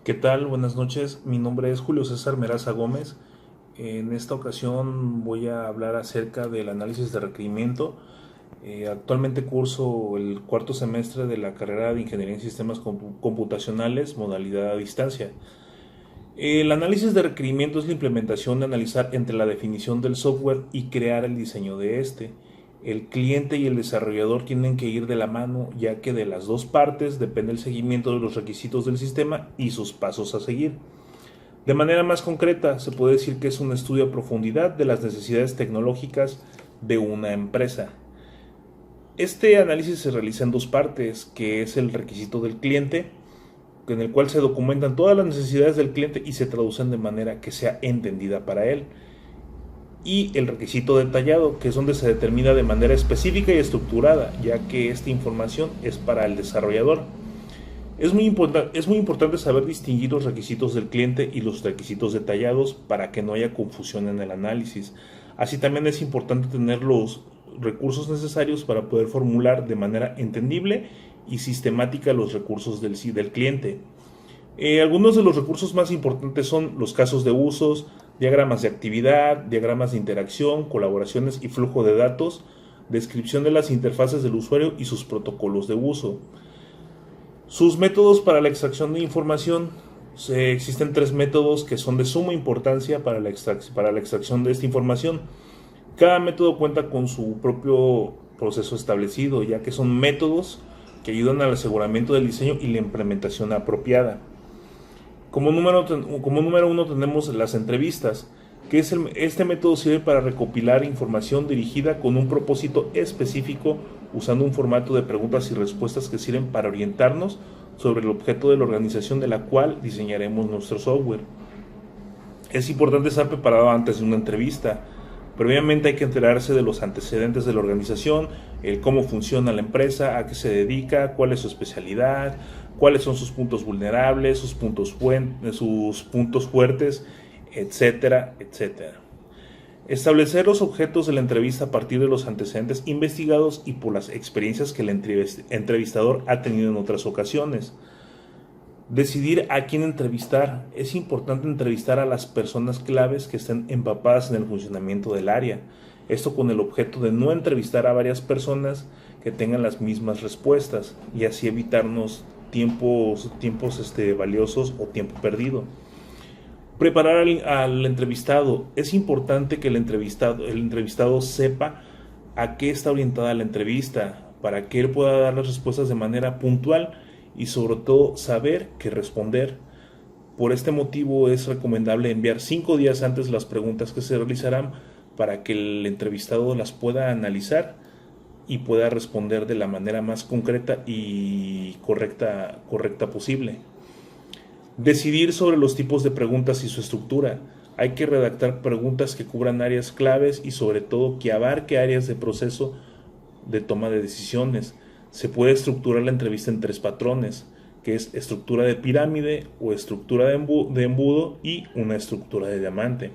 ¿Qué tal? Buenas noches. Mi nombre es Julio César Meraza Gómez. En esta ocasión voy a hablar acerca del análisis de requerimiento. Actualmente curso el cuarto semestre de la carrera de Ingeniería en Sistemas Computacionales, modalidad a distancia. El análisis de requerimiento es la implementación de analizar entre la definición del software y crear el diseño de este. El cliente y el desarrollador tienen que ir de la mano, ya que de las dos partes depende el seguimiento de los requisitos del sistema y sus pasos a seguir. De manera más concreta, se puede decir que es un estudio a profundidad de las necesidades tecnológicas de una empresa. Este análisis se realiza en dos partes, que es el requisito del cliente, en el cual se documentan todas las necesidades del cliente y se traducen de manera que sea entendida para él, y el requisito detallado, que es donde se determina de manera específica y estructurada, ya que esta información es para el desarrollador. Es muy importante saber distinguir los requisitos del cliente y los requisitos detallados para que no haya confusión en el análisis. Así también es importante tener los recursos necesarios para poder formular de manera entendible y sistemática los recursos del cliente. Algunos de los recursos más importantes son los casos de usos, diagramas de actividad, diagramas de interacción, colaboraciones y flujo de datos, descripción de las interfaces del usuario y sus protocolos de uso. Sus métodos para la extracción de información. Existen tres métodos que son de suma importancia para la extracción de esta información. Cada método cuenta con su propio proceso establecido, ya que son métodos que ayudan al aseguramiento del diseño y la implementación apropiada. Como número uno tenemos las entrevistas, que este método sirve para recopilar información dirigida con un propósito específico, usando un formato de preguntas y respuestas que sirven para orientarnos sobre el objeto de la organización de la cual diseñaremos nuestro software. Es importante estar preparado antes de una entrevista. Previamente hay que enterarse de los antecedentes de la organización, el cómo funciona la empresa, a qué se dedica, cuál es su especialidad, cuáles son sus puntos vulnerables, sus puntos fuertes, etcétera, etcétera. Establecer los objetos de la entrevista a partir de los antecedentes investigados y por las experiencias que el entrevistador ha tenido en otras ocasiones. Decidir a quién entrevistar. Es importante entrevistar a las personas claves que estén empapadas en el funcionamiento del área. Esto con el objeto de no entrevistar a varias personas que tengan las mismas respuestas y así evitarnos tiempos valiosos o tiempo perdido. Preparar al entrevistado. Es importante que el entrevistado sepa a qué está orientada la entrevista, para que él pueda dar las respuestas de manera puntual y sobre todo saber qué responder. Por este motivo es recomendable enviar 5 días antes las preguntas que se realizarán para que el entrevistado las pueda analizar y pueda responder de la manera más concreta y correcta posible. Decidir sobre los tipos de preguntas y su estructura. Hay que redactar preguntas que cubran áreas claves y sobre todo que abarque áreas de proceso de toma de decisiones. Se puede estructurar la entrevista en 3 patrones, que es estructura de pirámide o estructura de embudo y una estructura de diamante.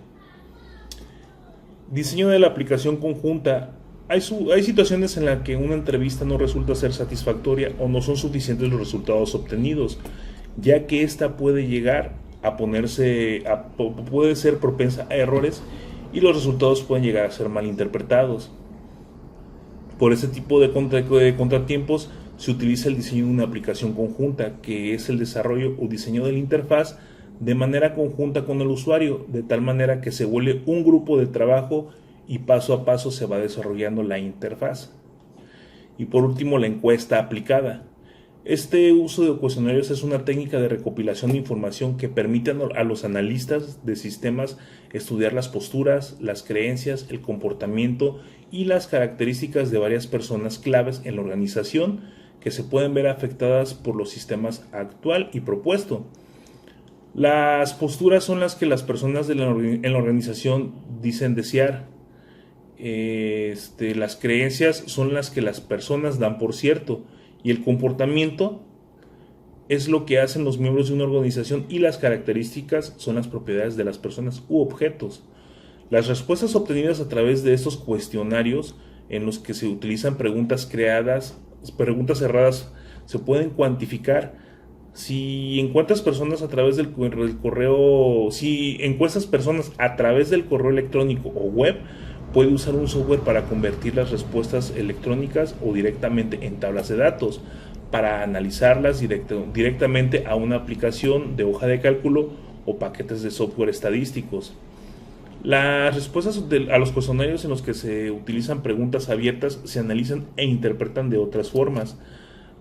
Diseño de la aplicación conjunta. Hay situaciones en las que una entrevista no resulta ser satisfactoria o no son suficientes los resultados obtenidos, ya que ésta puede llegar a puede ser propensa a errores y los resultados pueden llegar a ser malinterpretados. Por este tipo de contratiempos se utiliza el diseño de una aplicación conjunta, que es el desarrollo o diseño de la interfaz de manera conjunta con el usuario, de tal manera que se vuelve un grupo de trabajo y paso a paso se va desarrollando la interfaz. Y por último, la encuesta aplicada. Este uso de cuestionarios es una técnica de recopilación de información que permite a los analistas de sistemas estudiar las posturas, las creencias, el comportamiento y las características de varias personas claves en la organización que se pueden ver afectadas por los sistemas actual y propuesto. Las posturas son las que las personas en la organización dicen desear. Las creencias son las que las personas dan por cierto. Y el comportamiento es lo que hacen los miembros de una organización y las características son las propiedades de las personas u objetos. Las respuestas obtenidas a través de estos cuestionarios en los que se utilizan preguntas erradas, se pueden cuantificar Si encuentras personas a través del correo, si encuestas personas a través del correo electrónico o web, puede usar un software para convertir las respuestas electrónicas o directamente en tablas de datos, para analizarlas directamente a una aplicación de hoja de cálculo o paquetes de software estadísticos. Las respuestas a los cuestionarios en los que se utilizan preguntas abiertas se analizan e interpretan de otras formas.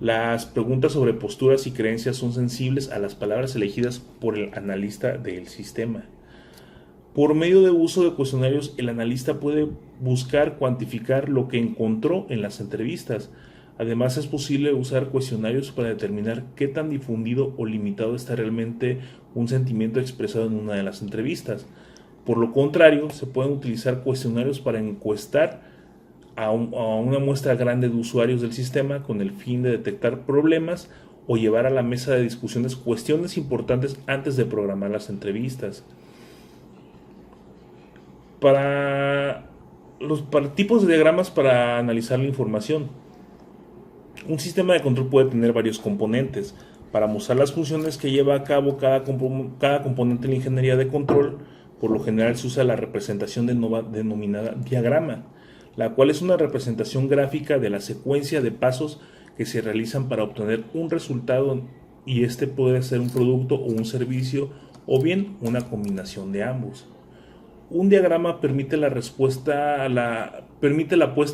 Las preguntas sobre posturas y creencias son sensibles a las palabras elegidas por el analista del sistema. Por medio de uso de cuestionarios, el analista puede buscar cuantificar lo que encontró en las entrevistas. Además, es posible usar cuestionarios para determinar qué tan difundido o limitado está realmente un sentimiento expresado en una de las entrevistas. Por lo contrario, se pueden utilizar cuestionarios para encuestar a una muestra grande de usuarios del sistema con el fin de detectar problemas o llevar a la mesa de discusiones cuestiones importantes antes de programar las entrevistas. Para tipos de diagramas para analizar la información. Un sistema de control puede tener varios componentes. Para mostrar las funciones que lleva a cabo cada componente de la ingeniería de control, por lo general se usa la representación denominada diagrama, la cual es una representación gráfica de la secuencia de pasos que se realizan para obtener un resultado, y este puede ser un producto o un servicio, o bien una combinación de ambos. Un diagrama permite la puesta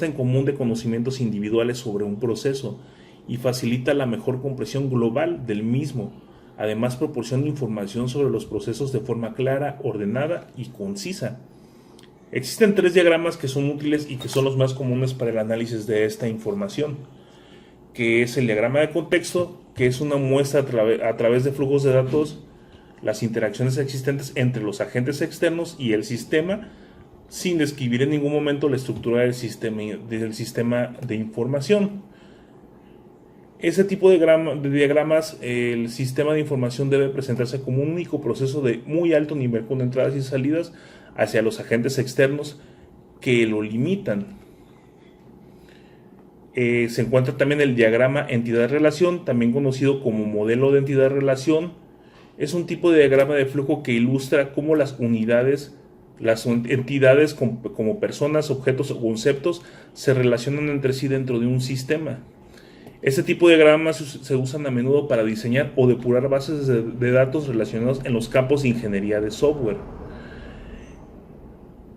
en común de conocimientos individuales sobre un proceso y facilita la mejor comprensión global del mismo. Además, proporciona información sobre los procesos de forma clara, ordenada y concisa. Existen 3 diagramas que son útiles y que son los más comunes para el análisis de esta información, que es el diagrama de contexto, que es una muestra a través de flujos de datos, las interacciones existentes entre los agentes externos y el sistema, sin describir en ningún momento la estructura del sistema de información. Ese tipo de diagramas, el sistema de información debe presentarse como un único proceso de muy alto nivel con entradas y salidas hacia los agentes externos que lo limitan. Se encuentra también el diagrama entidad-relación, también conocido como modelo de entidad-relación. Es un tipo de diagrama de flujo que ilustra cómo las entidades como personas, objetos o conceptos se relacionan entre sí dentro de un sistema. Este tipo de diagramas se usan a menudo para diseñar o depurar bases de datos relacionados en los campos de ingeniería de software.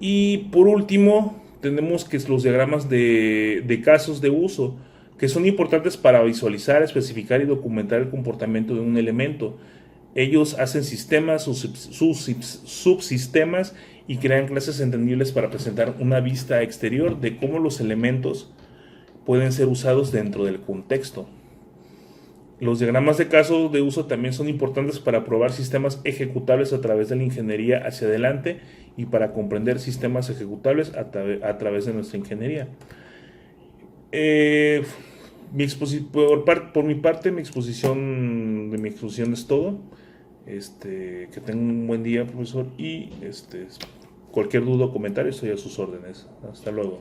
Y por último, tenemos que los diagramas de casos de uso, que son importantes para visualizar, especificar y documentar el comportamiento de un elemento. Ellos hacen sistemas, subsistemas y crean clases entendibles para presentar una vista exterior de cómo los elementos pueden ser usados dentro del contexto. Los diagramas de caso de uso también son importantes para probar sistemas ejecutables a través de la ingeniería hacia adelante y para comprender sistemas ejecutables a través de nuestra ingeniería. Por mi parte, mi exposición es todo. Que tengan un buen día, profesor, y cualquier duda o comentario estoy a sus órdenes. Hasta luego.